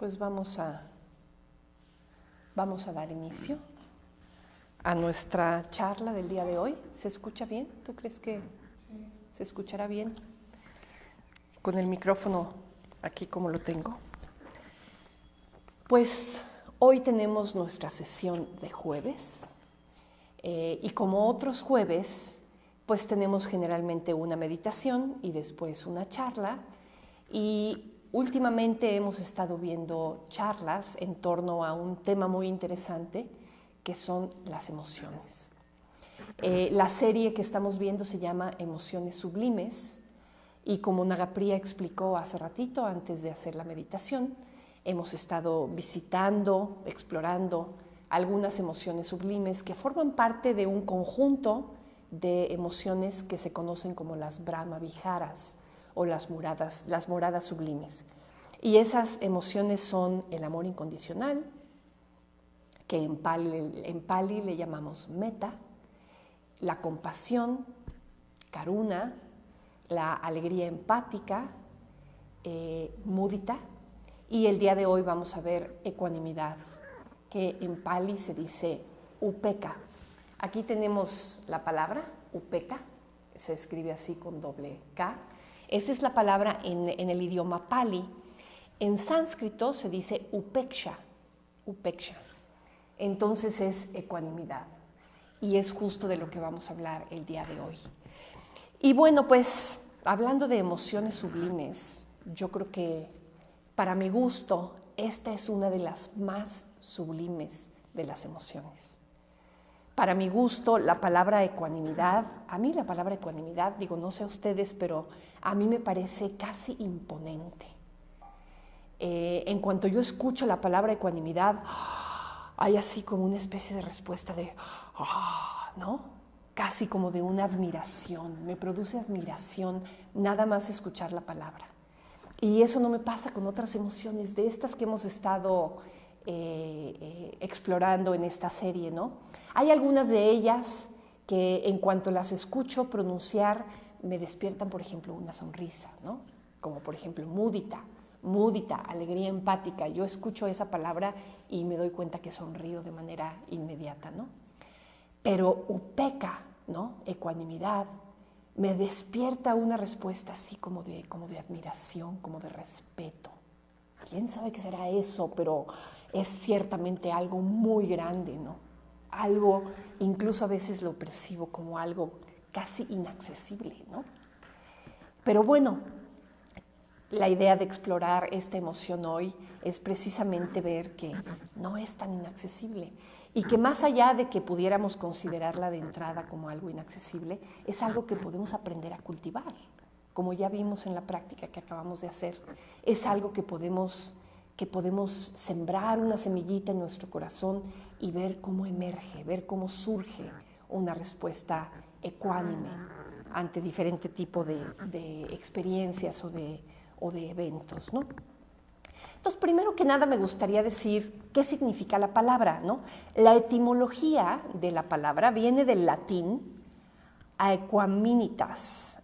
Pues vamos a dar inicio a nuestra charla del día de hoy. ¿Se escucha bien? ¿Tú crees que se escuchará bien? Con el micrófono aquí como lo tengo. Pues hoy tenemos nuestra sesión de jueves y como otros jueves, pues tenemos generalmente una meditación y después una charla, y últimamente hemos estado viendo charlas en torno a un tema muy interesante que son las emociones. La serie que estamos viendo se llama Emociones Sublimes, y como Nagapriya explicó hace ratito antes de hacer la meditación, hemos estado visitando, explorando algunas emociones sublimes que forman parte de un conjunto de emociones que se conocen como las Brahma Viharas o las moradas sublimes. Y esas emociones son el amor incondicional, que en Pali le llamamos metta, la compasión, karuna, la alegría empática, mudita, y el día de hoy vamos a ver ecuanimidad, que en Pali se dice upekkha. Aquí tenemos la palabra upekkha, se escribe así con doble K. Esa es la palabra en el idioma Pali. En sánscrito se dice upeksha. Entonces es ecuanimidad, y es justo de lo que vamos a hablar el día de hoy. Y bueno, pues hablando de emociones sublimes, yo creo que para mi gusto esta es una de las más sublimes de las emociones. Para mi gusto, la palabra ecuanimidad, digo, no sé a ustedes, pero a mí me parece casi imponente. En cuanto yo escucho la palabra ecuanimidad, hay así como una especie de respuesta de, ¿no? Casi como de una admiración, me produce admiración nada más escuchar la palabra. Y eso no me pasa con otras emociones, de estas que hemos estado explorando en esta serie, ¿no? Hay algunas de ellas que en cuanto las escucho pronunciar me despiertan, por ejemplo, una sonrisa, ¿no? Como por ejemplo mudita, alegría empática. Yo escucho esa palabra y me doy cuenta que sonrío de manera inmediata, ¿no? Pero upekkha, ¿no? Ecuanimidad, me despierta una respuesta así como de admiración, como de respeto. ¿Quién sabe qué será eso? Pero es ciertamente algo muy grande, ¿no? Algo, incluso a veces lo percibo como algo casi inaccesible, ¿no? Pero bueno, la idea de explorar esta emoción hoy es precisamente ver que no es tan inaccesible y que más allá de que pudiéramos considerarla de entrada como algo inaccesible, es algo que podemos aprender a cultivar, como ya vimos en la práctica que acabamos de hacer. Es algo que podemos sembrar una semillita en nuestro corazón y ver cómo emerge, ver cómo surge una respuesta ecuánime ante diferente tipo de experiencias o de eventos, ¿no? Entonces, primero que nada me gustaría decir qué significa la palabra, ¿no? La etimología de la palabra viene del latín aequaminitas,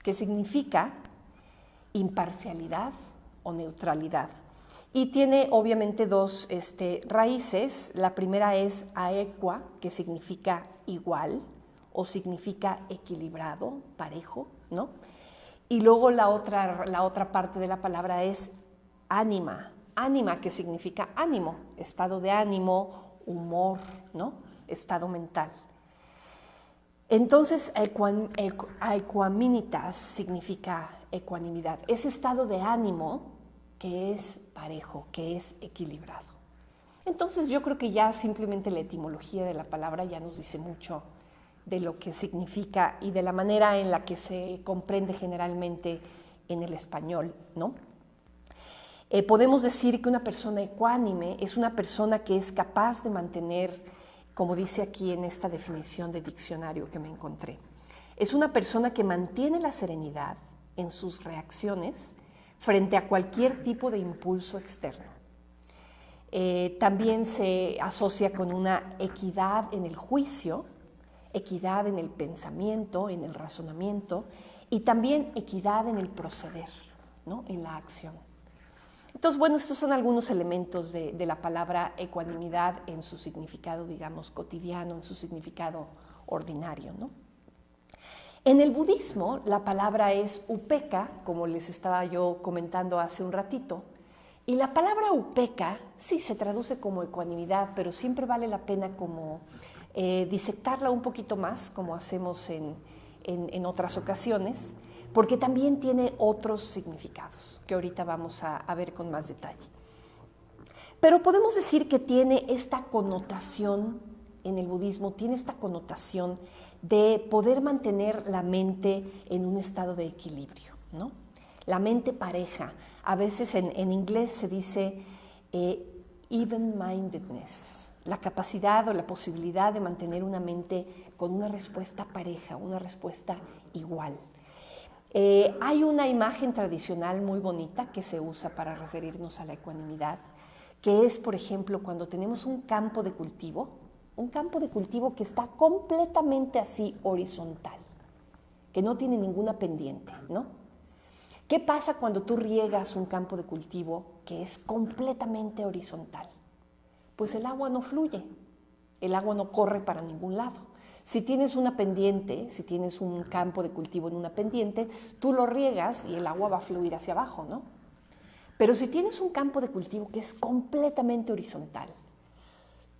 que significa imparcialidad o neutralidad. Y tiene obviamente dos raíces. La primera es aequa, que significa igual o significa equilibrado, parejo, ¿no? Y luego la otra parte de la palabra es ánima, que significa ánimo, estado de ánimo, humor, ¿no? Estado mental. Entonces, aequaminitas significa ecuanimidad, ese estado de ánimo que es parejo, que es equilibrado. Entonces, yo creo que ya simplemente la etimología de la palabra ya nos dice mucho de lo que significa y de la manera en la que se comprende generalmente en el español, ¿no? Podemos decir que una persona ecuánime es una persona que es capaz de mantener, como dice aquí en esta definición de diccionario que me encontré, es una persona que mantiene la serenidad en sus reacciones frente a cualquier tipo de impulso externo. También se asocia con una equidad en el juicio, equidad en el pensamiento, en el razonamiento, y también equidad en el proceder. ¿no? En la acción. Entonces, bueno, estos son algunos elementos de la palabra ecuanimidad en su significado, digamos, cotidiano, en su significado ordinario, ¿no? En el budismo, la palabra es upekkha, como les estaba yo comentando hace un ratito, y la palabra upekkha sí se traduce como ecuanimidad, pero siempre vale la pena como disectarla un poquito más, como hacemos en otras ocasiones, porque también tiene otros significados que ahorita vamos a ver con más detalle. Pero podemos decir que tiene esta connotación en el budismo, tiene esta connotación de poder mantener la mente en un estado de equilibrio, ¿no? La mente pareja. A veces en inglés se dice even-mindedness, la capacidad o la posibilidad de mantener una mente con una respuesta pareja, una respuesta igual. Hay una imagen tradicional muy bonita que se usa para referirnos a la ecuanimidad, que es, por ejemplo, cuando tenemos un campo de cultivo que está completamente así horizontal, que no tiene ninguna pendiente, ¿no? ¿Qué pasa cuando tú riegas un campo de cultivo que es completamente horizontal? Pues el agua no fluye, el agua no corre para ningún lado. Si tienes una pendiente, si tienes un campo de cultivo en una pendiente, tú lo riegas y el agua va a fluir hacia abajo, ¿no? Pero si tienes un campo de cultivo que es completamente horizontal,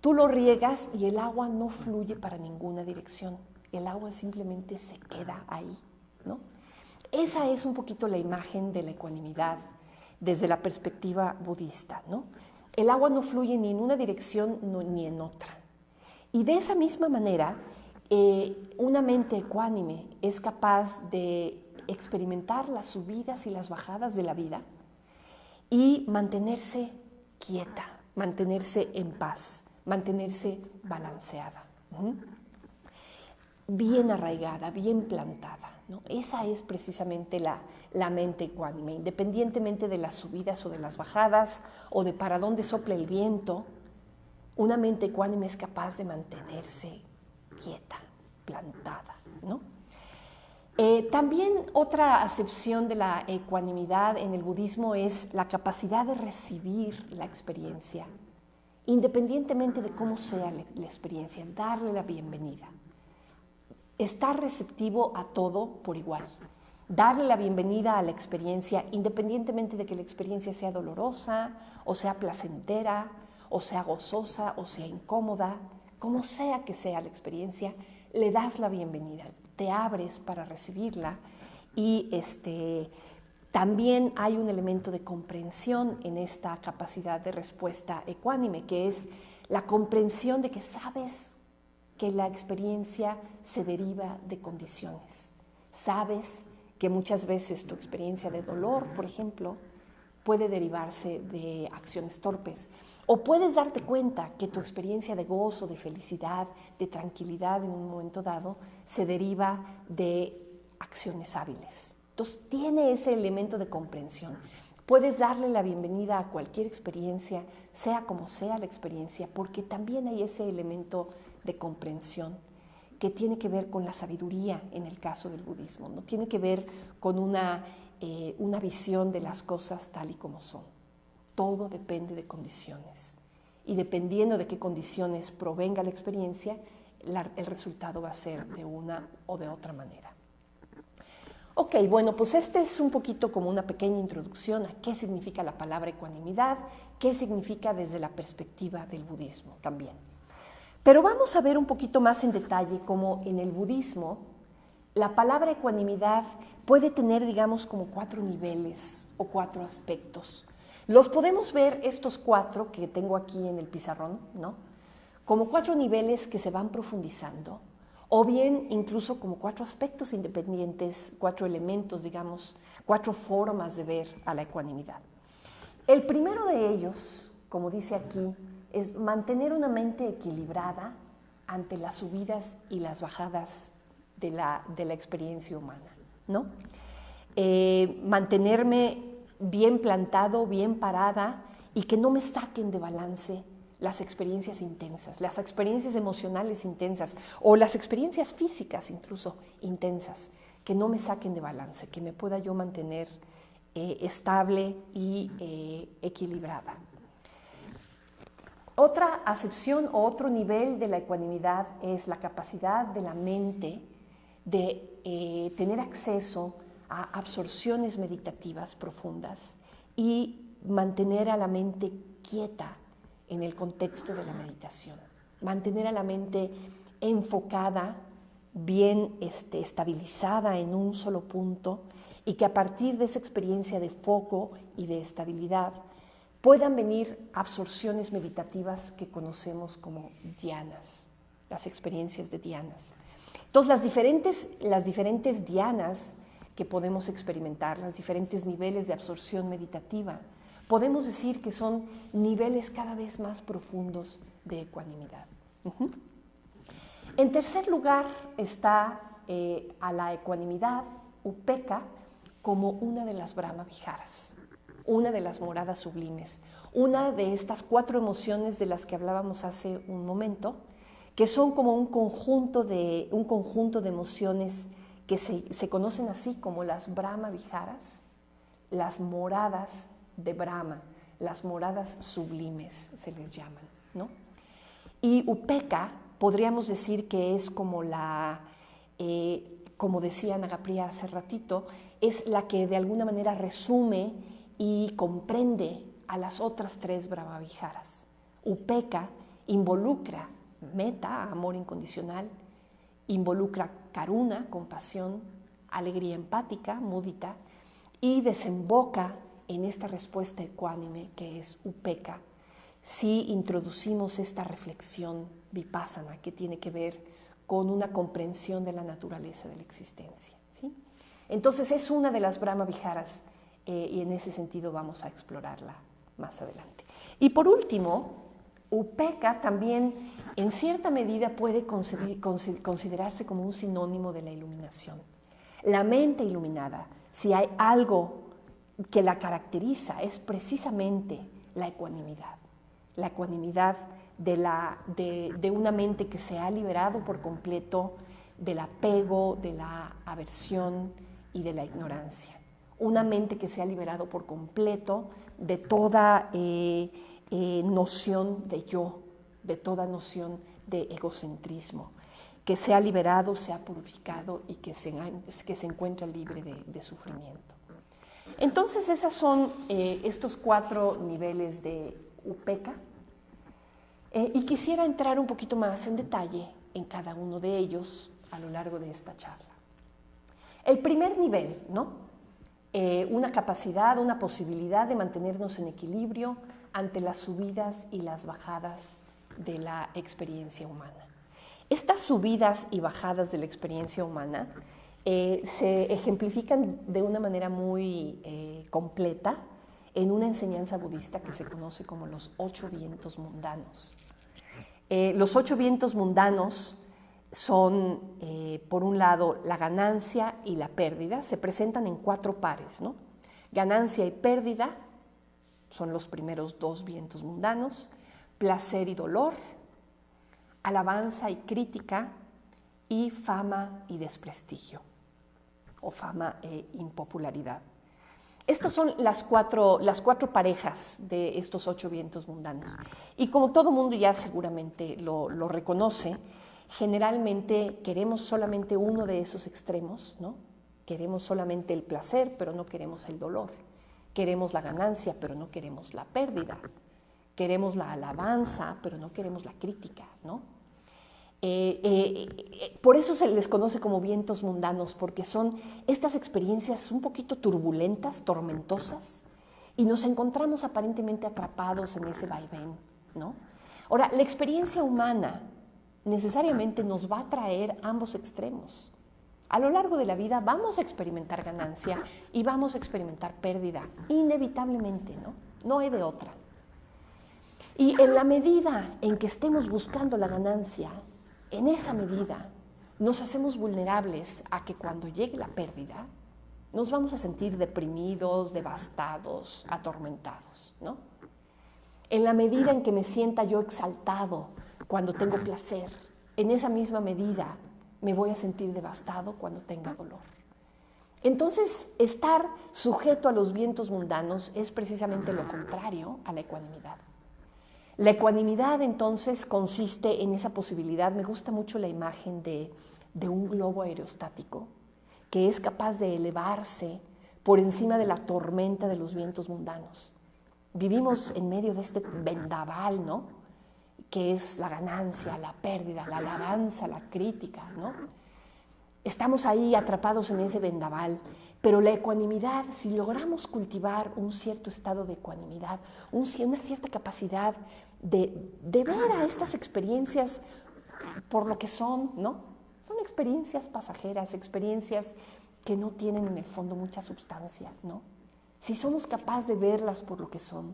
tú lo riegas y el agua no fluye para ninguna dirección. El agua simplemente se queda ahí, ¿no? Esa es un poquito la imagen de la ecuanimidad desde la perspectiva budista, ¿no? El agua no fluye ni en una dirección ni en otra. Y de esa misma manera, una mente ecuánime es capaz de experimentar las subidas y las bajadas de la vida y mantenerse quieta, mantenerse en paz, mantenerse balanceada, bien arraigada, bien plantada, ¿no? Esa es precisamente la mente ecuánime, independientemente de las subidas o de las bajadas o de para dónde sopla el viento. Una mente ecuánime es capaz de mantenerse quieta, plantada, ¿no? También otra acepción de la ecuanimidad en el budismo es la capacidad de recibir la experiencia, independientemente de cómo sea la experiencia, darle la bienvenida. Estar receptivo a todo por igual, darle la bienvenida a la experiencia independientemente de que la experiencia sea dolorosa o sea placentera o sea gozosa o sea incómoda, como sea que sea la experiencia, le das la bienvenida, te abres para recibirla y también hay un elemento de comprensión en esta capacidad de respuesta ecuánime, que es la comprensión de que sabes que la experiencia se deriva de condiciones. Sabes que muchas veces tu experiencia de dolor, por ejemplo, puede derivarse de acciones torpes. O puedes darte cuenta que tu experiencia de gozo, de felicidad, de tranquilidad en un momento dado se deriva de acciones hábiles. Entonces tiene ese elemento de comprensión. Puedes darle la bienvenida a cualquier experiencia, sea como sea la experiencia, porque también hay ese elemento de comprensión que tiene que ver con la sabiduría en el caso del budismo, ¿no? Tiene que ver con una visión de las cosas tal y como son. Todo depende de condiciones y dependiendo de qué condiciones provenga la experiencia, el resultado va a ser de una o de otra manera. Ok, bueno, pues este es un poquito como una pequeña introducción a qué significa la palabra ecuanimidad, qué significa desde la perspectiva del budismo también. Pero vamos a ver un poquito más en detalle cómo en el budismo la palabra ecuanimidad puede tener, digamos, como 4 niveles o 4 aspectos. Los podemos ver estos 4 que tengo aquí en el pizarrón, ¿no? Como 4 niveles que se van profundizando, o bien incluso como 4 aspectos independientes, 4 elementos, digamos, 4 formas de ver a la ecuanimidad. El primero de ellos, como dice aquí, es mantener una mente equilibrada ante las subidas y las bajadas de la experiencia humana, ¿no? Mantenerme bien plantado, bien parada y que no me saquen de balance las experiencias intensas, las experiencias emocionales intensas o las experiencias físicas incluso intensas, que no me saquen de balance, que me pueda yo mantener estable y equilibrada. Otra acepción o otro nivel de la ecuanimidad es la capacidad de la mente de tener acceso a absorciones meditativas profundas y mantener a la mente quieta en el contexto de la meditación. Mantener a la mente enfocada, bien estabilizada en un solo punto, y que a partir de esa experiencia de foco y de estabilidad puedan venir absorciones meditativas que conocemos como dhyanas, las experiencias de dhyanas. Entonces, las diferentes dhyanas que podemos experimentar, los diferentes niveles de absorción meditativa, podemos decir que son niveles cada vez más profundos de ecuanimidad. En tercer lugar está a la ecuanimidad, upekkha, como una de las Brahma Viharas, una de las moradas sublimes, una de estas 4 emociones de las que hablábamos hace un momento, que son como un conjunto de emociones que se conocen así como las Brahma Viharas, las moradas de Brahma, las moradas sublimes se les llaman, ¿no? Y upekkha podríamos decir que es como como decía Nagapriya hace ratito, es la que de alguna manera resume y comprende a las otras 3 Brahma Viharas. Upekkha involucra metta, amor incondicional, involucra karuna, compasión, alegría empática, mudita, y desemboca en esta respuesta ecuánime que es upekkha, si introducimos esta reflexión vipassana que tiene que ver con una comprensión de la naturaleza de la existencia, ¿sí? Entonces es una de las Brahma Viharas y en ese sentido vamos a explorarla más adelante. Y por último, upekkha también en cierta medida puede considerarse como un sinónimo de la iluminación. La mente iluminada, si hay algo que la caracteriza, es precisamente la ecuanimidad. La ecuanimidad de una mente que se ha liberado por completo del apego, de la aversión y de la ignorancia. Una mente que se ha liberado por completo de toda noción de yo, de toda noción de egocentrismo, que se ha liberado, se ha purificado y que se encuentra libre de sufrimiento. Entonces, esos son estos 4 niveles de upekkha. Y quisiera entrar un poquito más en detalle en cada uno de ellos a lo largo de esta charla. El primer nivel, ¿no? Una capacidad, una posibilidad de mantenernos en equilibrio ante las subidas y las bajadas de la experiencia humana. Estas subidas y bajadas de la experiencia humana se ejemplifican de una manera muy completa en una enseñanza budista que se conoce como los 8 vientos mundanos. Los 8 vientos mundanos son, por un lado, la ganancia y la pérdida, se presentan en 4 pares, ¿no? Ganancia y pérdida son los primeros 2 vientos mundanos, placer y dolor, alabanza y crítica, y fama y desprestigio, o fama e impopularidad. Estas son las cuatro parejas de estos 8 vientos mundanos. Y como todo mundo ya seguramente lo reconoce, generalmente queremos solamente uno de esos extremos, ¿no? Queremos solamente el placer, pero no queremos el dolor. Queremos la ganancia, pero no queremos la pérdida. Queremos la alabanza, pero no queremos la crítica, ¿no? Por eso se les conoce como vientos mundanos, porque son estas experiencias un poquito turbulentas, tormentosas, y nos encontramos aparentemente atrapados en ese vaivén, ¿no? Ahora, la experiencia humana necesariamente nos va a traer ambos extremos. A lo largo de la vida vamos a experimentar ganancia y vamos a experimentar pérdida, inevitablemente, ¿no? No hay de otra. Y en la medida en que estemos buscando la ganancia, en esa medida nos hacemos vulnerables a que cuando llegue la pérdida nos vamos a sentir deprimidos, devastados, atormentados, ¿no? En la medida en que me sienta yo exaltado cuando tengo placer, en esa misma medida me voy a sentir devastado cuando tenga dolor. Entonces, estar sujeto a los vientos mundanos es precisamente lo contrario a la ecuanimidad. La ecuanimidad, entonces, consiste en esa posibilidad. Me gusta mucho la imagen de un globo aerostático que es capaz de elevarse por encima de la tormenta de los vientos mundanos. Vivimos en medio de este vendaval, ¿no? Que es la ganancia, la pérdida, la alabanza, la crítica, ¿no? Estamos ahí atrapados en ese vendaval, pero la ecuanimidad, si logramos cultivar un cierto estado de ecuanimidad, una cierta capacidad de ver a estas experiencias por lo que son, ¿no? Son experiencias pasajeras, experiencias que no tienen en el fondo mucha sustancia, ¿no? Si somos capaces de verlas por lo que son,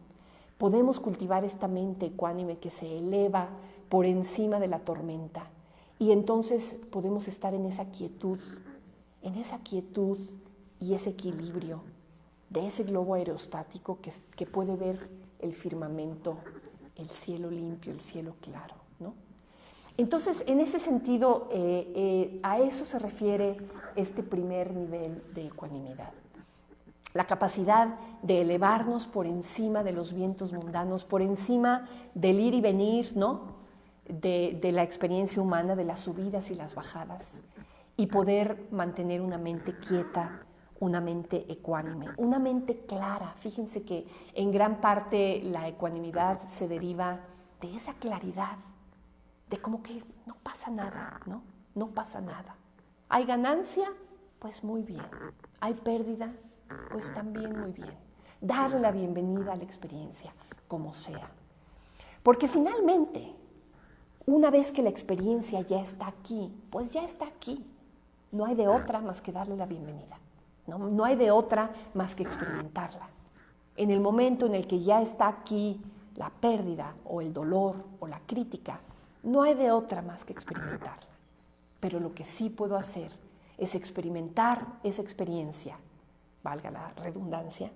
podemos cultivar esta mente ecuánime que se eleva por encima de la tormenta. Y entonces podemos estar en esa quietud y ese equilibrio de ese globo aerostático que puede ver el firmamento, el cielo limpio, el cielo claro, ¿no? Entonces, en ese sentido, a eso se refiere este primer nivel de ecuanimidad. La capacidad de elevarnos por encima de los vientos mundanos, por encima del ir y venir, ¿no? De la experiencia humana, de las subidas y las bajadas, y poder mantener una mente quieta, una mente ecuánime, una mente clara. Fíjense que en gran parte la ecuanimidad se deriva de esa claridad, de como que no pasa nada, ¿no? No pasa nada. ¿Hay ganancia? Pues muy bien. ¿Hay pérdida? Pues también muy bien. Darle la bienvenida a la experiencia, como sea. Porque finalmente, una vez que la experiencia ya está aquí, pues ya está aquí. No hay de otra más que darle la bienvenida. No hay de otra más que experimentarla. En el momento en el que ya está aquí la pérdida o el dolor o la crítica, no hay de otra más que experimentarla. Pero lo que sí puedo hacer es experimentar esa experiencia, valga la redundancia,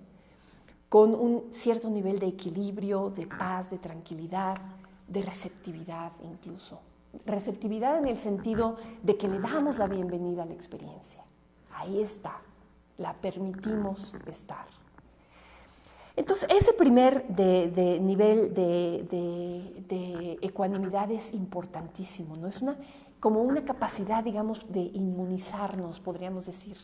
con un cierto nivel de equilibrio, de paz, de tranquilidad, de receptividad incluso. Receptividad en el sentido de que le damos la bienvenida a la experiencia. Ahí está, la permitimos estar. Entonces, ese primer nivel de ecuanimidad es importantísimo, ¿no? Es como una capacidad, digamos, de inmunizarnos, podríamos decir.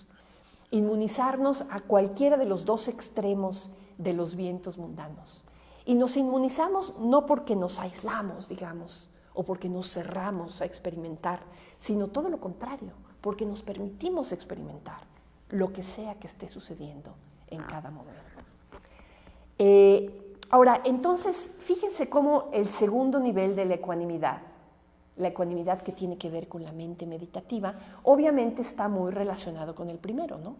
Inmunizarnos a cualquiera de los dos extremos de los vientos mundanos. Y nos inmunizamos no porque nos aislamos, digamos, o porque nos cerramos a experimentar, sino todo lo contrario, porque nos permitimos experimentar lo que sea que esté sucediendo en cada momento. Ahora, entonces, fíjense cómo el segundo nivel de la ecuanimidad que tiene que ver con la mente meditativa, obviamente está muy relacionado con el primero, ¿no?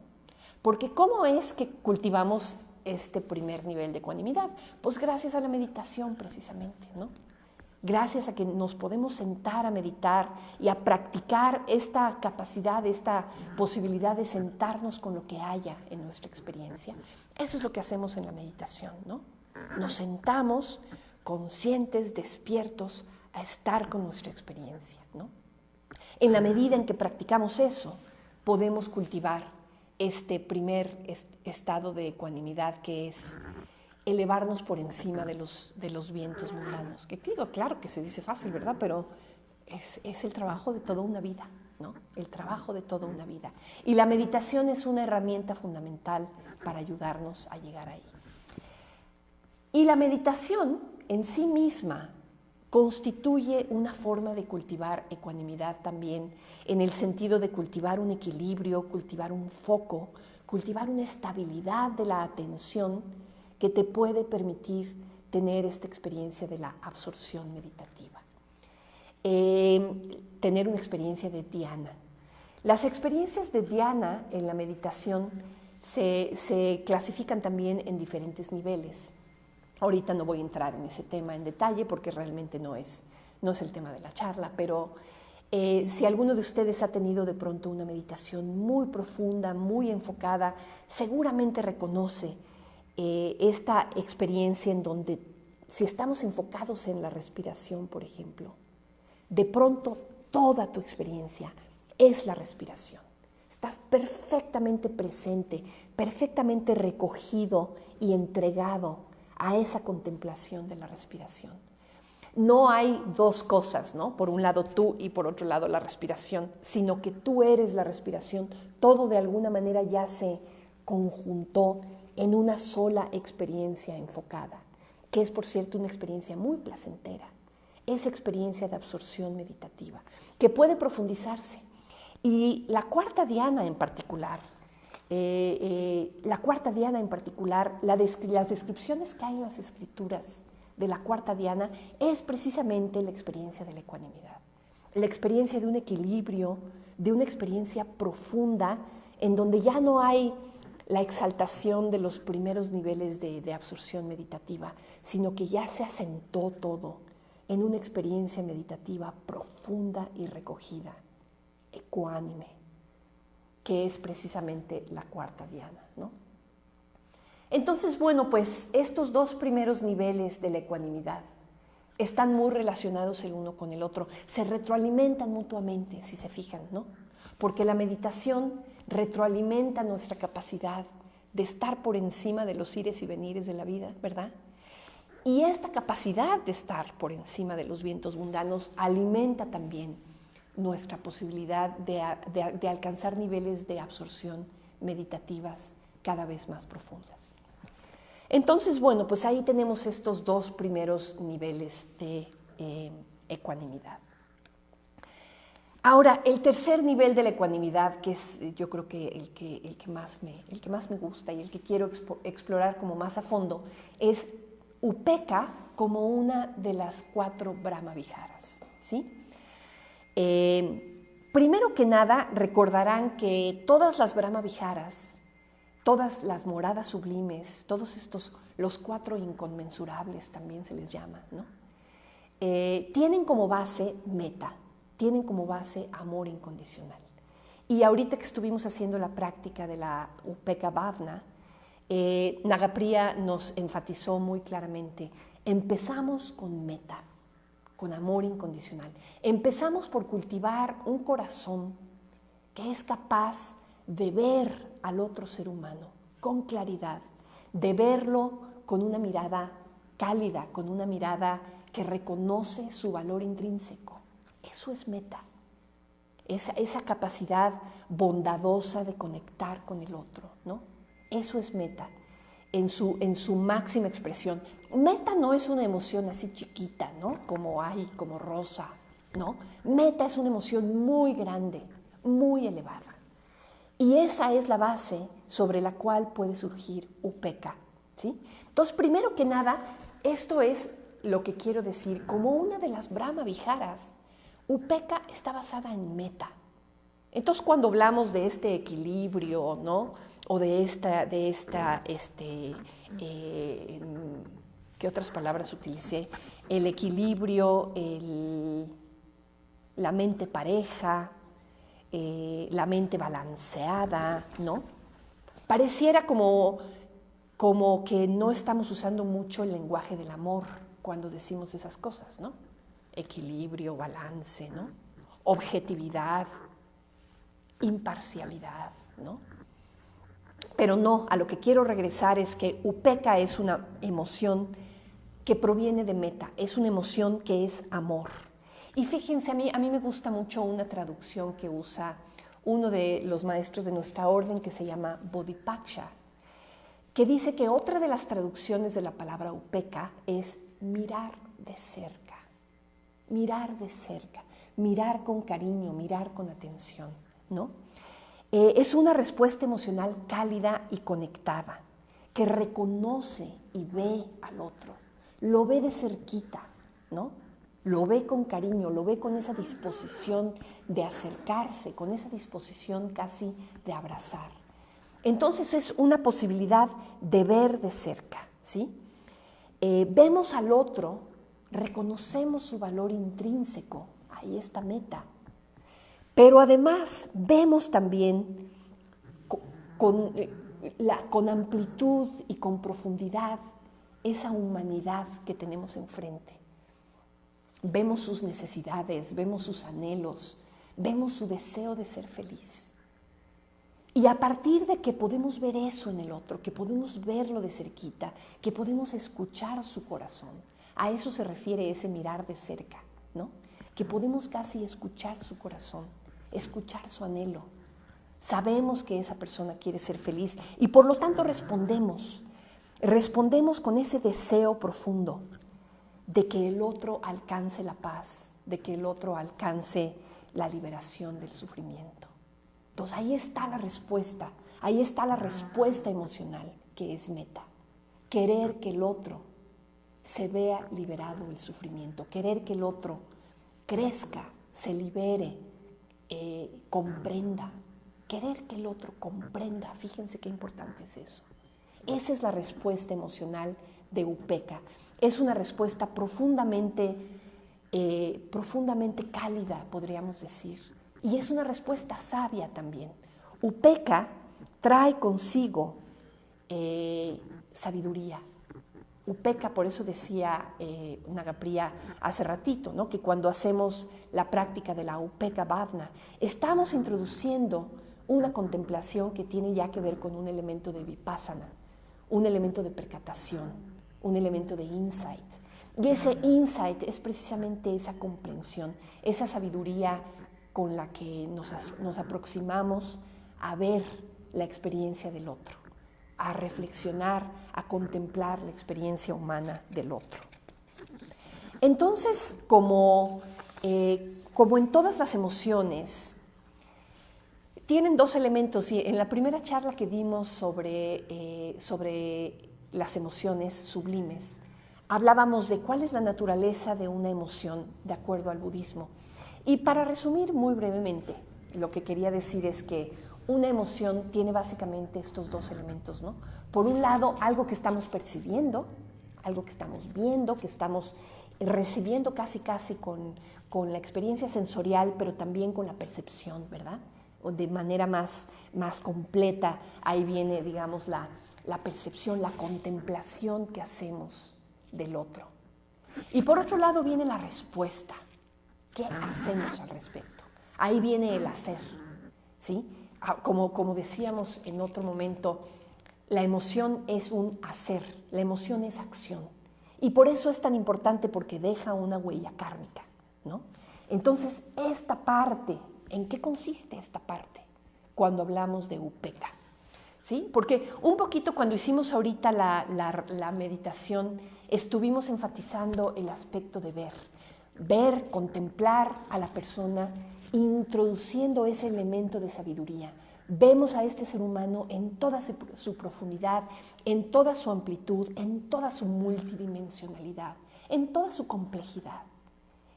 Porque ¿cómo es que cultivamos este primer nivel de ecuanimidad? Pues gracias a la meditación, precisamente, ¿no? Gracias a que nos podemos sentar a meditar y a practicar esta capacidad, esta posibilidad de sentarnos con lo que haya en nuestra experiencia. Eso es lo que hacemos en la meditación, ¿no? Nos sentamos conscientes, despiertos, a estar con nuestra experiencia, ¿no? En la medida en que practicamos eso, podemos cultivar este primer estado de ecuanimidad, que es elevarnos por encima de los vientos mundanos. Que digo, claro que se dice fácil, ¿verdad? Pero es el trabajo de toda una vida, ¿no? El trabajo de toda una vida. Y la meditación es una herramienta fundamental para ayudarnos a llegar ahí. Y la meditación en sí misma constituye una forma de cultivar ecuanimidad también, en el sentido de cultivar un equilibrio, cultivar un foco, cultivar una estabilidad de la atención que te puede permitir tener esta experiencia de la absorción meditativa. Tener una experiencia de dhyana. Las experiencias de dhyana en la meditación se clasifican también en diferentes niveles. Ahorita no voy a entrar en ese tema en detalle porque realmente no es el tema de la charla, pero si alguno de ustedes ha tenido de pronto una meditación muy profunda, muy enfocada, seguramente reconoce esta experiencia en donde, si estamos enfocados en la respiración, por ejemplo, de pronto toda tu experiencia es la respiración. Estás perfectamente presente, perfectamente recogido y entregado a esa contemplación de la respiración. No hay dos cosas, ¿no? Por un lado tú y por otro lado la respiración, sino que tú eres la respiración. Todo de alguna manera ya se conjuntó en una sola experiencia enfocada, que es, por cierto, una experiencia muy placentera. Esa experiencia de absorción meditativa, que puede profundizarse. Y la cuarta dhyana en particular, las descripciones que hay en las escrituras de la cuarta dhyana es precisamente la experiencia de la ecuanimidad, la experiencia de un equilibrio, de una experiencia profunda en donde ya no hay la exaltación de los primeros niveles de absorción meditativa, sino que ya se asentó todo en una experiencia meditativa profunda y recogida, ecuánime, que es precisamente la cuarta dhyana, ¿no? Entonces, bueno, pues estos dos primeros niveles de la ecuanimidad están muy relacionados el uno con el otro, se retroalimentan mutuamente, si se fijan, ¿no? Porque la meditación retroalimenta nuestra capacidad de estar por encima de los ires y venires de la vida, ¿verdad? Y esta capacidad de estar por encima de los vientos mundanos alimenta también nuestra posibilidad de alcanzar niveles de absorción meditativas cada vez más profundas. Entonces, bueno, pues ahí tenemos estos dos primeros niveles de ecuanimidad. Ahora, el tercer nivel de la ecuanimidad, que es yo creo que el que más me gusta y el que quiero explorar como más a fondo, es Upekkha como una de las 4 Brahma-viharas, ¿sí? Primero que nada, recordarán que todas las Brahma-viharas, todas las moradas sublimes, todos estos, los 4 inconmensurables también se les llama, ¿no? Tienen como base metta, tienen como base amor incondicional. Y ahorita que estuvimos haciendo la práctica de la Upekkha Bhavana, Nagapriya nos enfatizó muy claramente, empezamos con metta, con amor incondicional. Empezamos por cultivar un corazón que es capaz de ver al otro ser humano con claridad, de verlo con una mirada cálida, con una mirada que reconoce su valor intrínseco. Eso es metta, esa capacidad bondadosa de conectar con el otro, ¿no? Eso es metta en su máxima expresión. Metta no es una emoción así chiquita, ¿no? Como rosa, ¿no? Metta es una emoción muy grande, muy elevada. Y esa es la base sobre la cual puede surgir Upekkha, ¿sí? Entonces, primero que nada, esto es lo que quiero decir. Como una de las Brahma-viharas, Upekkha está basada en metta. Entonces, cuando hablamos de este equilibrio, ¿no? O ¿qué otras palabras utilicé? El equilibrio, la mente pareja, la mente balanceada, ¿no? Pareciera como que no estamos usando mucho el lenguaje del amor cuando decimos esas cosas, ¿no? Equilibrio, balance, ¿no? Objetividad, imparcialidad, ¿no? Pero no, a lo que quiero regresar es que Upekkha es una emoción que proviene de metta, es una emoción que es amor. Y fíjense, a mí me gusta mucho una traducción que usa uno de los maestros de nuestra orden que se llama Bodhipaksha, que dice que otra de las traducciones de la palabra Upekkha es mirar de cerca, mirar con cariño, mirar con atención, ¿no? Es una respuesta emocional cálida y conectada, que reconoce y ve al otro, lo ve de cerquita, ¿no? Lo ve con cariño, lo ve con esa disposición de acercarse, con esa disposición casi de abrazar. Entonces es una posibilidad de ver de cerca, ¿sí? Vemos al otro, reconocemos su valor intrínseco, ahí está metta. Pero además vemos también con amplitud y con profundidad esa humanidad que tenemos enfrente. Vemos sus necesidades, vemos sus anhelos, vemos su deseo de ser feliz. Y a partir de que podemos ver eso en el otro, que podemos verlo de cerquita, que podemos escuchar su corazón, a eso se refiere ese mirar de cerca, ¿no? Que podemos casi escuchar su corazón, escuchar su anhelo. Sabemos que esa persona quiere ser feliz y por lo tanto respondemos con ese deseo profundo de que el otro alcance la paz, de que el otro alcance la liberación del sufrimiento. Entonces ahí está la respuesta emocional que es meta. Querer que el otro se vea liberado del sufrimiento, querer que el otro crezca, se libere, comprenda. Querer que el otro comprenda, fíjense qué importante es eso. Esa es la respuesta emocional de Upekkha. Es una respuesta profundamente cálida, podríamos decir. Y es una respuesta sabia también. Upekkha trae consigo sabiduría. Upekkha, por eso decía Nagapriya hace ratito, ¿no? Que cuando hacemos la práctica de la Upekkha Bhavana, estamos introduciendo una contemplación que tiene ya que ver con un elemento de vipassana, un elemento de percatación, un elemento de insight. Y ese insight es precisamente esa comprensión, esa sabiduría con la que nos aproximamos a ver la experiencia del otro, a reflexionar, a contemplar la experiencia humana del otro. Entonces, como en todas las emociones, tienen dos elementos, y en la primera charla que dimos sobre las emociones sublimes, hablábamos de cuál es la naturaleza de una emoción de acuerdo al budismo. Y para resumir muy brevemente, lo que quería decir es que una emoción tiene básicamente estos dos elementos, ¿no? Por un lado, algo que estamos percibiendo, algo que estamos viendo, que estamos recibiendo casi con la experiencia sensorial, pero también con la percepción, ¿verdad? O de manera más completa, ahí viene, digamos, la percepción, la contemplación que hacemos del otro. Y por otro lado viene la respuesta. ¿Qué hacemos al respecto? Ahí viene el hacer, ¿sí? Como decíamos en otro momento, la emoción es un hacer, la emoción es acción. Y por eso es tan importante, porque deja una huella kármica, ¿no? Entonces, esta parte, ¿en qué consiste esta parte cuando hablamos de Upekkha? ¿Sí? Porque un poquito cuando hicimos ahorita la meditación, estuvimos enfatizando el aspecto de ver, contemplar a la persona, introduciendo ese elemento de sabiduría. Vemos a este ser humano en toda su profundidad, en toda su amplitud, en toda su multidimensionalidad, en toda su complejidad.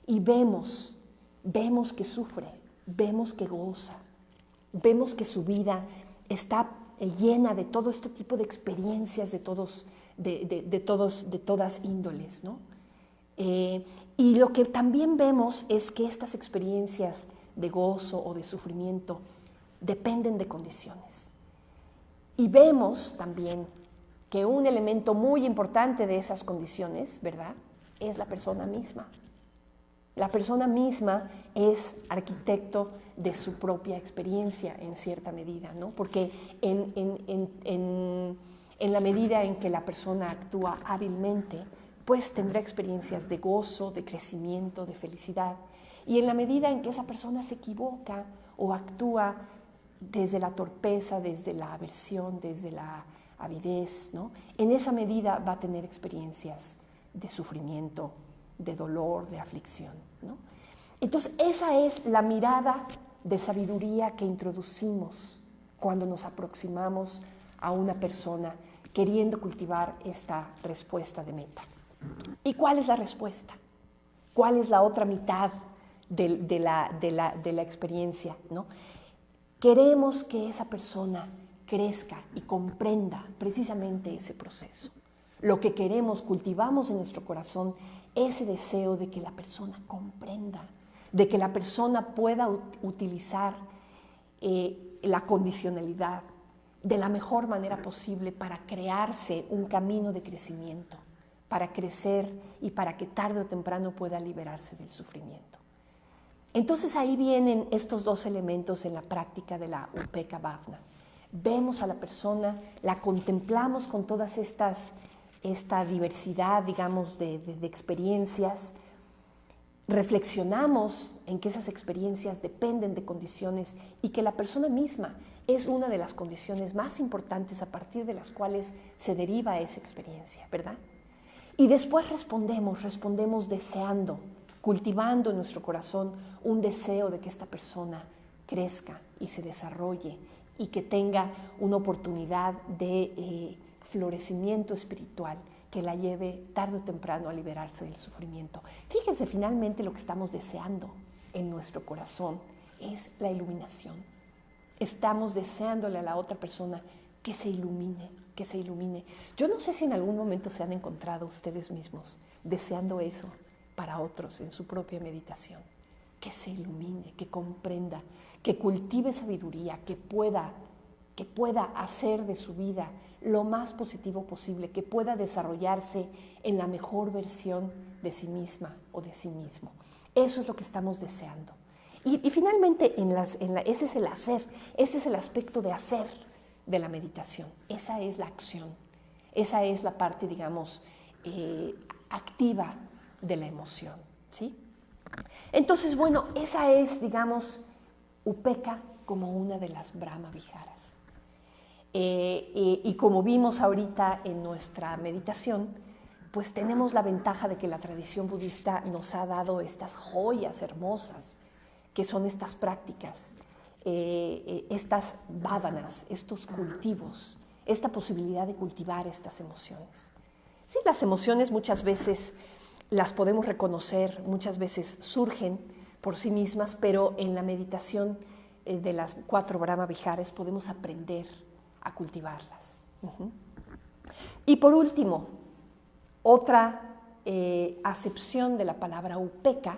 Y vemos que sufre, vemos que goza, vemos que su vida está llena de todo este tipo de experiencias de todas índoles, ¿no? Y lo que también vemos es que estas experiencias de gozo o de sufrimiento dependen de condiciones. Y vemos también que un elemento muy importante de esas condiciones, ¿verdad?, es la persona misma. La persona misma es arquitecto de su propia experiencia en cierta medida, ¿no? Porque en la medida en que la persona actúa hábilmente, pues tendrá experiencias de gozo, de crecimiento, de felicidad. Y en la medida en que esa persona se equivoca o actúa desde la torpeza, desde la aversión, desde la avidez, ¿no?, en esa medida va a tener experiencias de sufrimiento, de dolor, de aflicción, ¿no? Entonces, esa es la mirada de sabiduría que introducimos cuando nos aproximamos a una persona queriendo cultivar esta respuesta de meta. ¿Y cuál es la respuesta? ¿Cuál es la otra mitad de la experiencia, ¿no? Queremos que esa persona crezca y comprenda precisamente ese proceso. Lo que queremos, cultivamos en nuestro corazón ese deseo de que la persona comprenda, de que la persona pueda utilizar la condicionalidad de la mejor manera posible para crearse un camino de crecimiento, para crecer y para que tarde o temprano pueda liberarse del sufrimiento. Entonces ahí vienen estos dos elementos en la práctica de la Upekkha Bhavana. vemos a la persona, la contemplamos con todas esta diversidad, digamos, de experiencias, reflexionamos en que esas experiencias dependen de condiciones y que la persona misma es una de las condiciones más importantes a partir de las cuales se deriva esa experiencia, ¿verdad? Y después respondemos deseando, cultivando en nuestro corazón un deseo de que esta persona crezca y se desarrolle y que tenga una oportunidad de florecimiento espiritual que la lleve tarde o temprano a liberarse del sufrimiento. Fíjense, finalmente lo que estamos deseando en nuestro corazón es la iluminación. Estamos deseándole a la otra persona que se ilumine, que se ilumine. Yo no sé si en algún momento se han encontrado ustedes mismos deseando eso para otros en su propia meditación. Que se ilumine, que comprenda, que cultive sabiduría, que pueda hacer de su vida lo más positivo posible, que pueda desarrollarse en la mejor versión de sí misma o de sí mismo. Eso es lo que estamos deseando. Y finalmente, ese es el hacer, ese es el aspecto de hacer de la meditación. Esa es la acción, esa es la parte, digamos, activa de la emoción, ¿sí? Entonces, bueno, esa es, digamos, Upekkha como una de las Brahma Viharas. Y como vimos ahorita en nuestra meditación, pues tenemos la ventaja de que la tradición budista nos ha dado estas joyas hermosas, que son estas prácticas, estas bhavanas, estos cultivos, esta posibilidad de cultivar estas emociones. Sí, las emociones muchas veces las podemos reconocer, muchas veces surgen por sí mismas, pero en la meditación de las 4 Brahma Viharas podemos aprender a cultivarlas. Y por último, otra acepción de la palabra Upekkha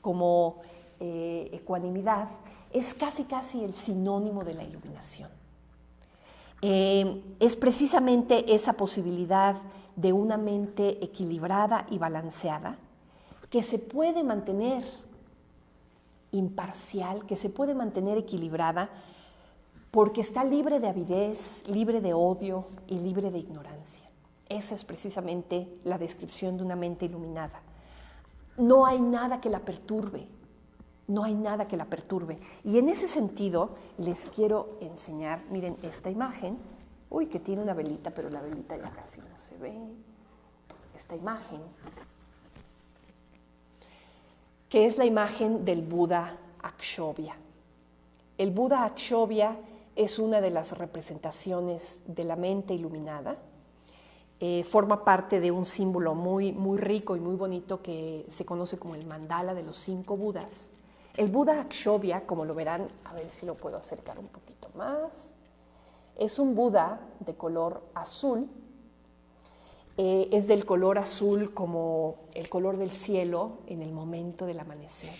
como ecuanimidad es casi el sinónimo de la iluminación. Es precisamente esa posibilidad de una mente equilibrada y balanceada que se puede mantener imparcial, que se puede mantener equilibrada porque está libre de avidez, libre de odio y libre de ignorancia. Esa es precisamente la descripción de una mente iluminada. No hay nada que la perturbe, no hay nada que la perturbe. Y en ese sentido les quiero enseñar, miren esta imagen, que tiene una velita, pero la velita ya casi no se ve. Esta imagen, que es la imagen del Buda Akshobhya. El Buda Akshobhya es una de las representaciones de la mente iluminada. Forma parte de un símbolo muy rico y muy bonito que se conoce como el mandala de los 5 Budas. El Buda Akshobhya, como lo verán, a ver si lo puedo acercar un poquito más, es un Buda de color azul. Es del color azul como el color del cielo en el momento del amanecer.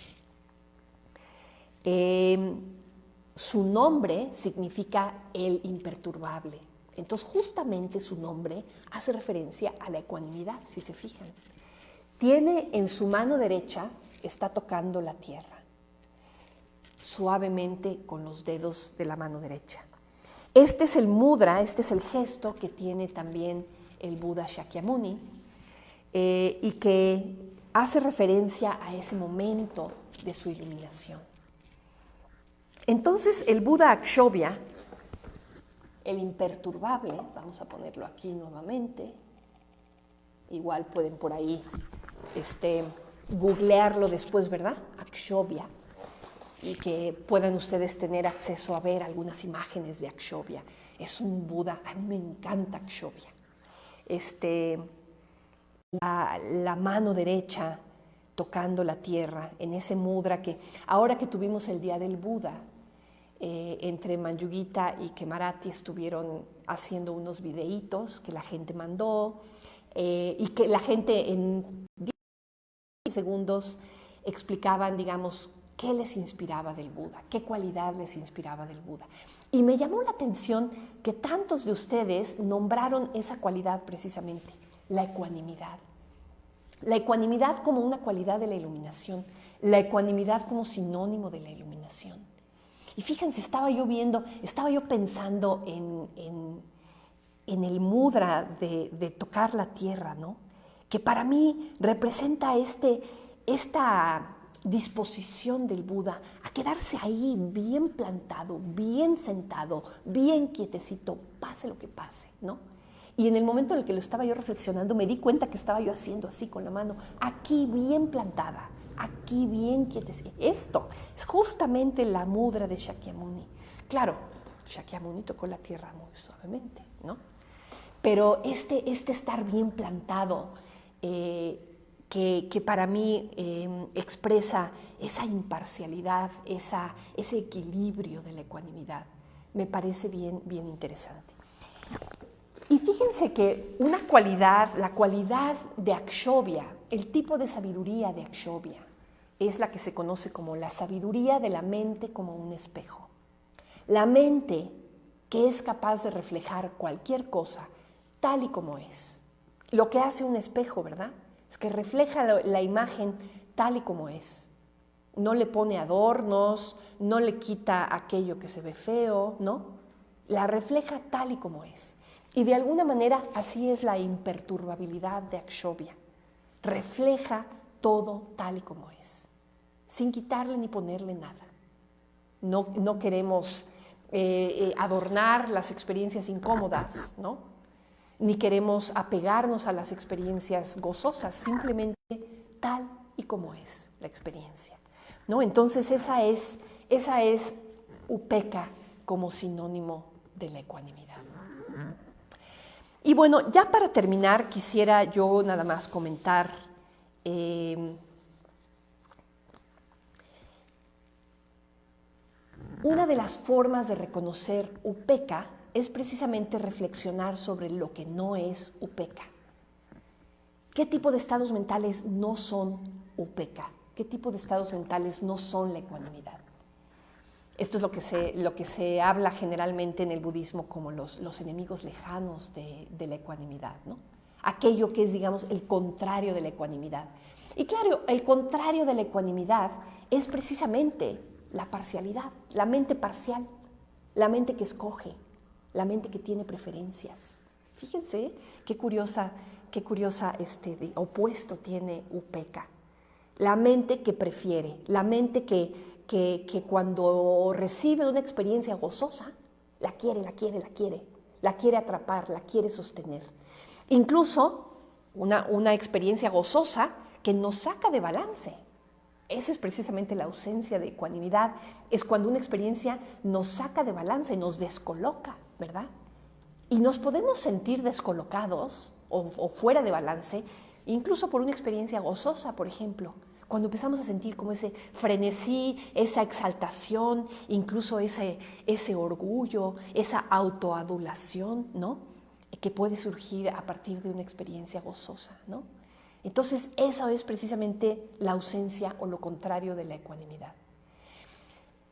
Su nombre significa el imperturbable. Entonces, justamente su nombre hace referencia a la ecuanimidad, si se fijan. Tiene en su mano derecha, está tocando la tierra, suavemente con los dedos de la mano derecha. Este es el mudra, este es el gesto que tiene también el Buda Shakyamuni y que hace referencia a ese momento de su iluminación. Entonces, el Buda Akshobhya, el imperturbable, vamos a ponerlo aquí nuevamente, igual pueden por ahí googlearlo después, ¿verdad? Akshobhya, y que puedan ustedes tener acceso a ver algunas imágenes de Akshobhya. Es un Buda, a mí me encanta Akshobhya. La mano derecha tocando la tierra en ese mudra que ahora que tuvimos el Día del Buda, entre Manjugita y Kemarati estuvieron haciendo unos videitos que la gente mandó y que la gente en 10 segundos explicaban, digamos, qué les inspiraba del Buda, qué cualidad les inspiraba del Buda. Y me llamó la atención que tantos de ustedes nombraron esa cualidad precisamente, la ecuanimidad. La ecuanimidad como una cualidad de la iluminación, la ecuanimidad como sinónimo de la iluminación. Y fíjense, estaba yo pensando en el mudra de tocar la tierra, ¿no? Que para mí representa esta disposición del Buda a quedarse ahí bien plantado, bien sentado, bien quietecito, pase lo que pase, ¿no? Y en el momento en el que lo estaba yo reflexionando, me di cuenta que estaba yo haciendo así con la mano, aquí bien plantada, aquí bien quietecita. Esto es justamente la mudra de Shakyamuni. Claro, Shakyamuni tocó la tierra muy suavemente, ¿no? Pero este estar bien plantado, que para mí expresa esa imparcialidad, ese equilibrio de la ecuanimidad, me parece bien interesante. Y fíjense que la cualidad de Akshobhya, el tipo de sabiduría de Akshobhya, es la que se conoce como la sabiduría de la mente como un espejo. La mente que es capaz de reflejar cualquier cosa tal y como es. Lo que hace un espejo, ¿verdad? Es que refleja la imagen tal y como es. No le pone adornos, no le quita aquello que se ve feo, ¿no? La refleja tal y como es. Y de alguna manera así es la imperturbabilidad de Akshobhya. Refleja todo tal y como es, sin quitarle ni ponerle nada. No queremos adornar las experiencias incómodas, ¿no? Ni queremos apegarnos a las experiencias gozosas, simplemente tal y como es la experiencia, ¿no? Entonces esa es upekkha como sinónimo de la ecuanimidad. Y bueno, ya para terminar, quisiera yo nada más comentar una de las formas de reconocer upekkha es precisamente reflexionar sobre lo que no es upekkha. ¿Qué tipo de estados mentales no son upekkha? ¿Qué tipo de estados mentales no son la ecuanimidad? Esto es lo que se habla generalmente en el budismo como los enemigos lejanos de la ecuanimidad, ¿no? Aquello que es, digamos, el contrario de la ecuanimidad. Y claro, el contrario de la ecuanimidad es precisamente la parcialidad, la mente parcial, la mente que escoge, la mente que tiene preferencias. Fíjense qué curiosa opuesto tiene upekkha. La mente que prefiere, la mente que cuando recibe una experiencia gozosa, la quiere atrapar, la quiere sostener. Incluso una experiencia gozosa que nos saca de balance. Esa es precisamente la ausencia de ecuanimidad, es cuando una experiencia nos saca de balance, nos descoloca, ¿verdad? Y nos podemos sentir descolocados o fuera de balance, incluso por una experiencia gozosa, por ejemplo. Cuando empezamos a sentir como ese frenesí, esa exaltación, incluso ese orgullo, esa autoadulación, ¿no? Que puede surgir a partir de una experiencia gozosa, ¿no? Entonces, eso es precisamente la ausencia o lo contrario de la ecuanimidad.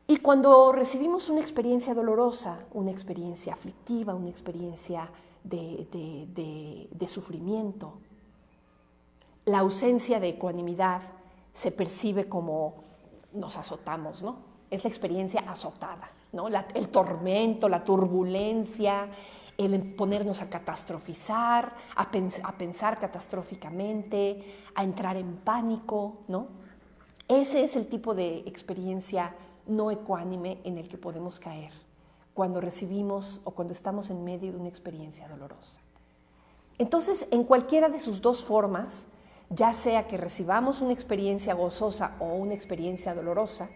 Y cuando recibimos una experiencia dolorosa, una experiencia aflictiva, una experiencia de sufrimiento, la ausencia de ecuanimidad se percibe como nos azotamos, ¿no? Es la experiencia azotada, ¿no? El tormento, la turbulencia, el ponernos a catastrofizar, a pensar catastróficamente, a entrar en pánico, ¿no? Ese es el tipo de experiencia no ecuánime en el que podemos caer cuando recibimos o cuando estamos en medio de una experiencia dolorosa. Entonces, en cualquiera de sus dos formas, ya sea que recibamos una experiencia gozosa o una experiencia dolorosa,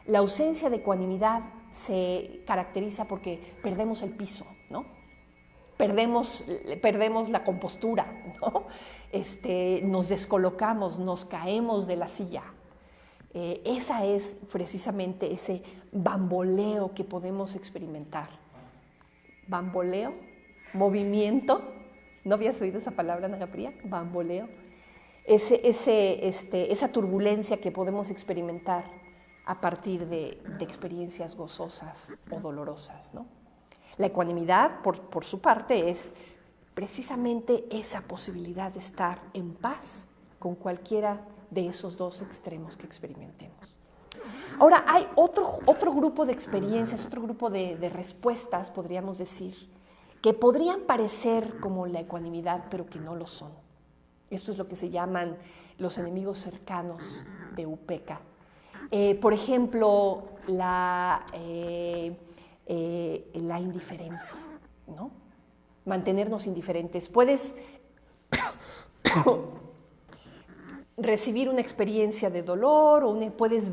la ausencia de ecuanimidad se caracteriza porque perdemos el piso, ¿no? Perdemos la compostura, ¿no? Nos descolocamos, nos caemos de la silla. Esa es precisamente ese bamboleo que podemos experimentar. Bamboleo, movimiento. ¿No habías oído esa palabra, Nagapriya? Bamboleo. Esa turbulencia que podemos experimentar a partir de experiencias gozosas o dolorosas, ¿no? La ecuanimidad, por su parte, es precisamente esa posibilidad de estar en paz con cualquiera de esos dos extremos que experimentemos. Ahora, hay otro grupo de experiencias, otro grupo de respuestas, podríamos decir, que podrían parecer como la ecuanimidad, pero que no lo son. Esto es lo que se llaman los enemigos cercanos de Upeka. Por ejemplo, la indiferencia, ¿no? Mantenernos indiferentes. Puedes recibir una experiencia de dolor, o puedes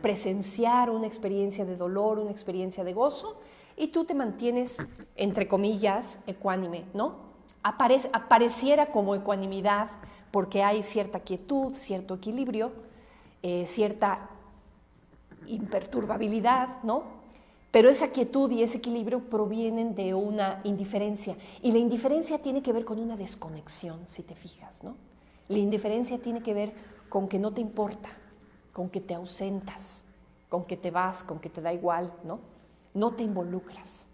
presenciar una experiencia de dolor, una experiencia de gozo, y tú te mantienes, entre comillas, ecuánime, ¿no? Apareciera como ecuanimidad porque hay cierta quietud, cierto equilibrio, cierta imperturbabilidad, ¿no? Pero esa quietud y ese equilibrio provienen de una indiferencia, y la indiferencia tiene que ver con una desconexión, si te fijas, ¿no? La indiferencia tiene que ver con que no te importa, con que te ausentas, con que te vas, con que te da igual, ¿no? No te involucras.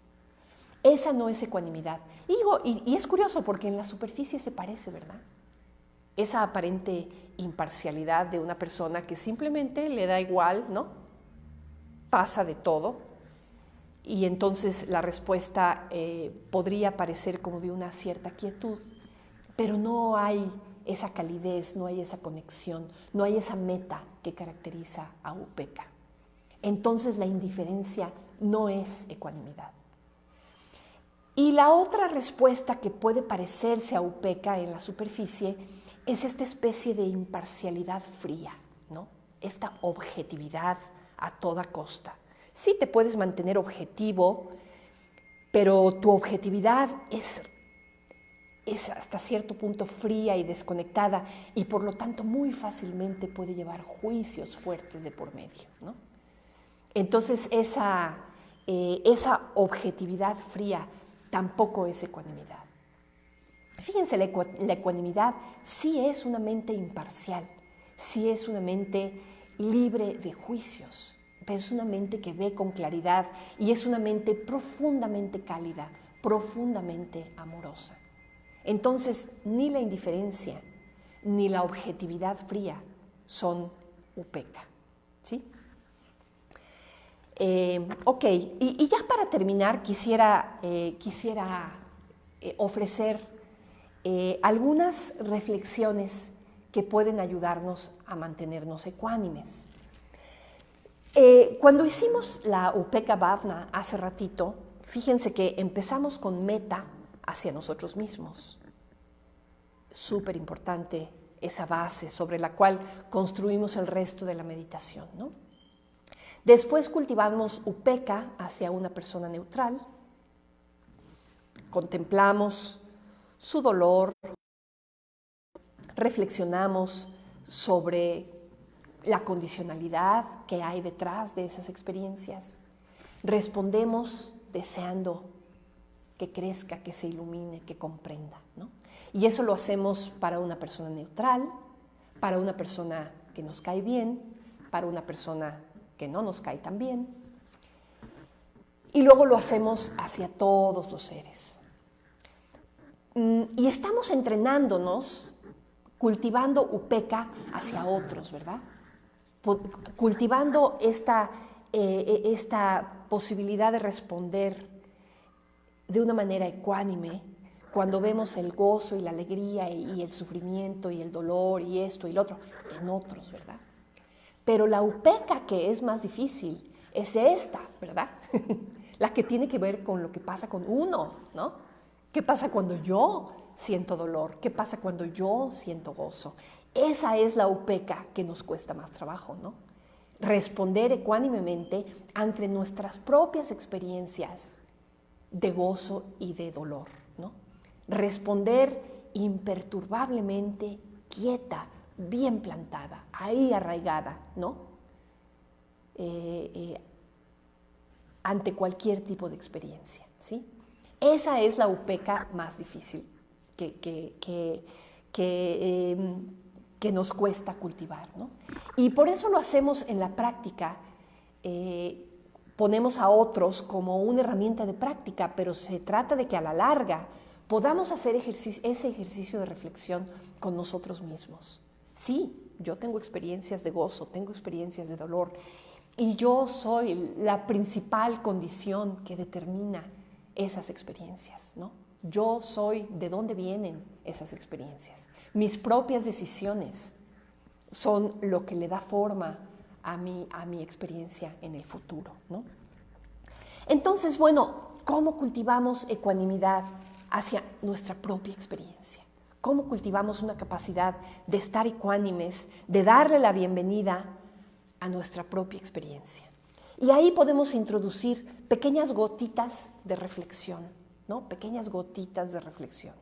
Esa no es ecuanimidad. Y es curioso porque en la superficie se parece, ¿verdad? Esa aparente imparcialidad de una persona que simplemente le da igual, ¿no? Pasa de todo. Y entonces la respuesta podría parecer como de una cierta quietud, pero no hay esa calidez, no hay esa conexión, no hay esa meta que caracteriza a Upeka. Entonces la indiferencia no es ecuanimidad. Y la otra respuesta que puede parecerse a Upeka en la superficie es esta especie de imparcialidad fría, ¿no? Esta objetividad a toda costa. Sí te puedes mantener objetivo, pero tu objetividad es hasta cierto punto fría y desconectada, y por lo tanto muy fácilmente puede llevar juicios fuertes de por medio, ¿no? Entonces esa objetividad fría tampoco es ecuanimidad. Fíjense, la ecuanimidad sí es una mente imparcial, sí es una mente libre de juicios, pero es una mente que ve con claridad y es una mente profundamente cálida, profundamente amorosa. Entonces, ni la indiferencia ni la objetividad fría son Upeka, ¿sí? Ok, y ya para terminar quisiera ofrecer algunas reflexiones que pueden ayudarnos a mantenernos ecuánimes. Cuando hicimos la Upeka Bhavana hace ratito, fíjense que empezamos con meta hacia nosotros mismos. Súper importante esa base sobre la cual construimos el resto de la meditación, ¿no? Después cultivamos Upeka hacia una persona neutral, contemplamos su dolor, reflexionamos sobre la condicionalidad que hay detrás de esas experiencias, respondemos deseando que crezca, que se ilumine, que comprenda, ¿no? Y eso lo hacemos para una persona neutral, para una persona que nos cae bien, para una persona que no nos cae tan bien, y luego lo hacemos hacia todos los seres. Y estamos entrenándonos, cultivando Upeka hacia otros, ¿verdad? Cultivando esta posibilidad de responder de una manera ecuánime cuando vemos el gozo y la alegría y el sufrimiento y el dolor y esto y lo otro en otros, ¿verdad? Pero la Upeka que es más difícil es esta, ¿verdad? La que tiene que ver con lo que pasa con uno, ¿no? ¿Qué pasa cuando yo siento dolor? ¿Qué pasa cuando yo siento gozo? Esa es la Upeka que nos cuesta más trabajo, ¿no? Responder ecuánimemente ante nuestras propias experiencias de gozo y de dolor, ¿no? Responder imperturbablemente, quieta, bien plantada, ahí arraigada, ¿no? Ante cualquier tipo de experiencia, ¿sí? Esa es la Upeka más difícil que nos cuesta cultivar, ¿no? Y por eso lo hacemos en la práctica. Ponemos a otros como una herramienta de práctica, pero se trata de que a la larga podamos hacer ese ejercicio de reflexión con nosotros mismos. Sí, yo tengo experiencias de gozo, tengo experiencias de dolor, y yo soy la principal condición que determina esas experiencias, ¿no? Yo soy de dónde vienen esas experiencias. Mis propias decisiones son lo que le da forma a mi experiencia en el futuro, ¿no? Entonces, bueno, ¿cómo cultivamos ecuanimidad hacia nuestra propia experiencia? ¿Cómo cultivamos una capacidad de estar ecuánimes, de darle la bienvenida a nuestra propia experiencia? Y ahí podemos introducir pequeñas gotitas de reflexión, ¿no? Pequeñas gotitas de reflexión.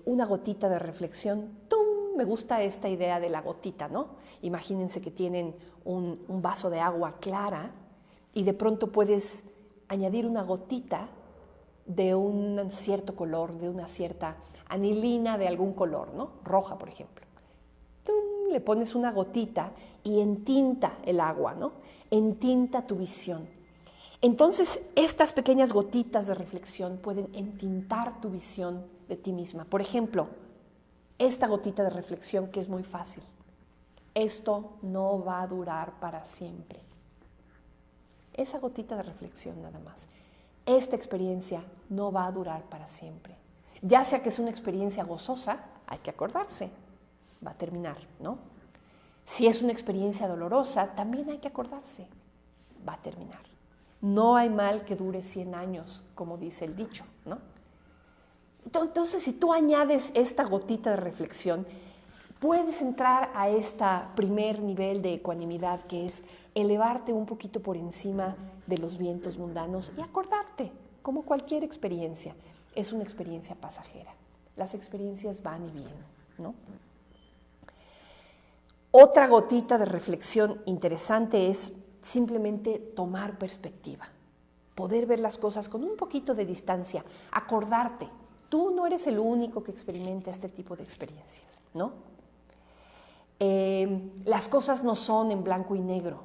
Una gotita de reflexión, ¡tum! Me gusta esta idea de la gotita, ¿no? Imagínense que tienen un vaso de agua clara y de pronto puedes añadir una gotita de un cierto color, de una cierta anilina de algún color, ¿no? Roja, por ejemplo. ¡Tum! Le pones una gotita y entinta el agua, ¿no? Entinta tu visión. Entonces, estas pequeñas gotitas de reflexión pueden entintar tu visión de ti misma. Por ejemplo, esta gotita de reflexión que es muy fácil. Esto no va a durar para siempre. Esa gotita de reflexión nada más. Esta experiencia no va a durar para siempre. Ya sea que es una experiencia gozosa, hay que acordarse, va a terminar, ¿no? Si es una experiencia dolorosa, también hay que acordarse, va a terminar. No hay mal que dure 100 años, como dice el dicho, ¿no? Entonces, si tú añades esta gotita de reflexión, puedes entrar a este primer nivel de ecuanimidad, que es elevarte un poquito por encima de los vientos mundanos y acordarte, como cualquier experiencia, es una experiencia pasajera. Las experiencias van y vienen, ¿no? Otra gotita de reflexión interesante es simplemente tomar perspectiva, poder ver las cosas con un poquito de distancia, acordarte, tú no eres el único que experimenta este tipo de experiencias, ¿no? Las cosas no son en blanco y negro,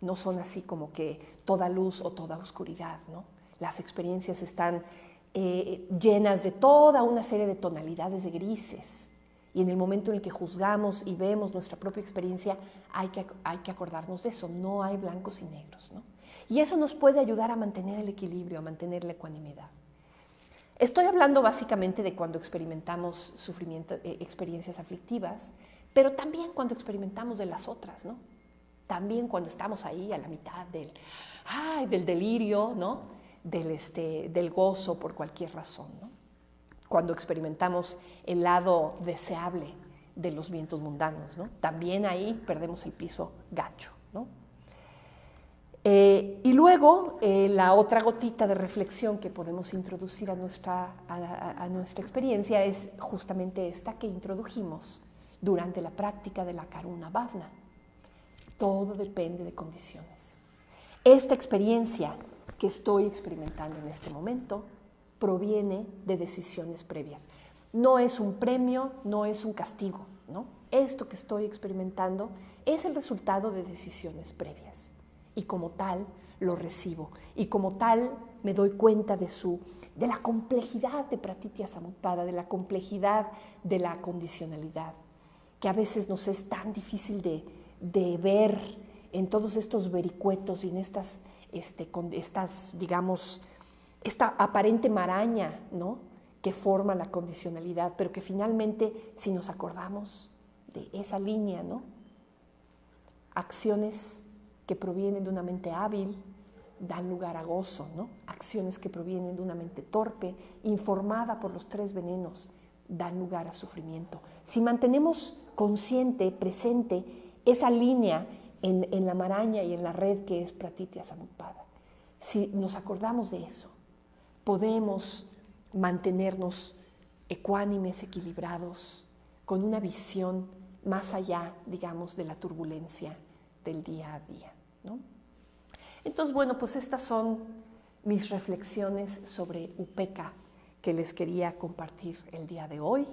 no son así como que toda luz o toda oscuridad, ¿no? Las experiencias están llenas de toda una serie de tonalidades de grises. Y en el momento en el que juzgamos y vemos nuestra propia experiencia, hay que acordarnos de eso. No hay blancos y negros, ¿no? Y eso nos puede ayudar a mantener el equilibrio, a mantener la ecuanimidad. Estoy hablando básicamente de cuando experimentamos sufrimiento, experiencias aflictivas, pero también cuando experimentamos de las otras, ¿no? También cuando estamos ahí a la mitad del delirio, ¿no? Del gozo por cualquier razón, ¿no? Cuando experimentamos el lado deseable de los vientos mundanos, ¿no? También ahí perdemos el piso gacho, ¿no? Y luego la otra gotita de reflexión que podemos introducir a nuestra experiencia es justamente esta que introdujimos durante la práctica de la Karuna Bhavana. Todo depende de condiciones. Esta experiencia que estoy experimentando en este momento proviene de decisiones previas. No es un premio, no es un castigo, ¿no? Esto que estoy experimentando es el resultado de decisiones previas. Y como tal, lo recibo. Y como tal, me doy cuenta de la complejidad de Pratitya Samutpada, de la complejidad de la condicionalidad, que a veces nos es tan difícil de ver en todos estos vericuetos y en digamos, esta aparente maraña, ¿no?, que forma la condicionalidad, pero que finalmente, si nos acordamos de esa línea, ¿no?, acciones que provienen de una mente hábil dan lugar a gozo, ¿no? Acciones que provienen de una mente torpe, informada por los 3 venenos, dan lugar a sufrimiento. Si mantenemos consciente, presente, esa línea en la maraña y en la red que es Pratitya Samutpada, si nos acordamos de eso, podemos mantenernos ecuánimes, equilibrados, con una visión más allá, digamos, de la turbulencia del día a día, ¿no? Entonces, bueno, pues estas son mis reflexiones sobre Upeka que les quería compartir el día de hoy.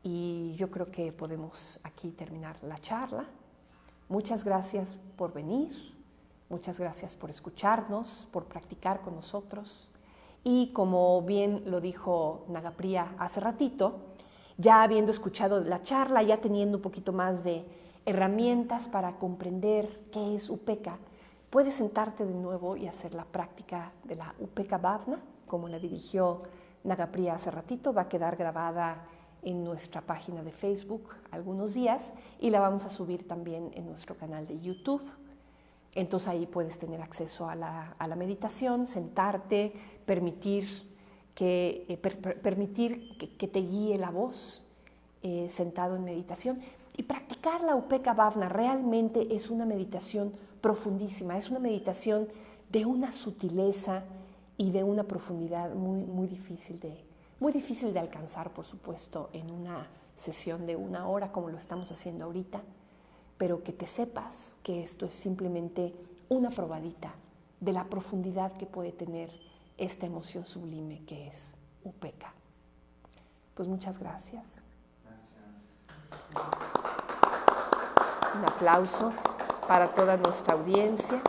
Y yo creo que podemos aquí terminar la charla. Muchas gracias por venir, muchas gracias por escucharnos, por practicar con nosotros. Y como bien lo dijo Nagapriya hace ratito, Ya habiendo escuchado la charla, ya teniendo un poquito más de herramientas para comprender qué es Upeka, puedes sentarte de nuevo y hacer la práctica de la Upeka Bhavna, como la dirigió Nagapriya hace ratito. Va a quedar grabada en nuestra página de Facebook algunos días y la vamos a subir también en nuestro canal de YouTube. Entonces ahí puedes tener acceso a la meditación, sentarte, permitir que te guíe la voz sentado en meditación. Y practicar la Upeka Bhavna realmente es una meditación profundísima, es una meditación de una sutileza y de una profundidad muy difícil de alcanzar, por supuesto, en una sesión de 1 hora como lo estamos haciendo ahorita, pero que te sepas que esto es simplemente una probadita de la profundidad que puede tener esta emoción sublime que es Upeka. Pues muchas gracias. Un aplauso para toda nuestra audiencia.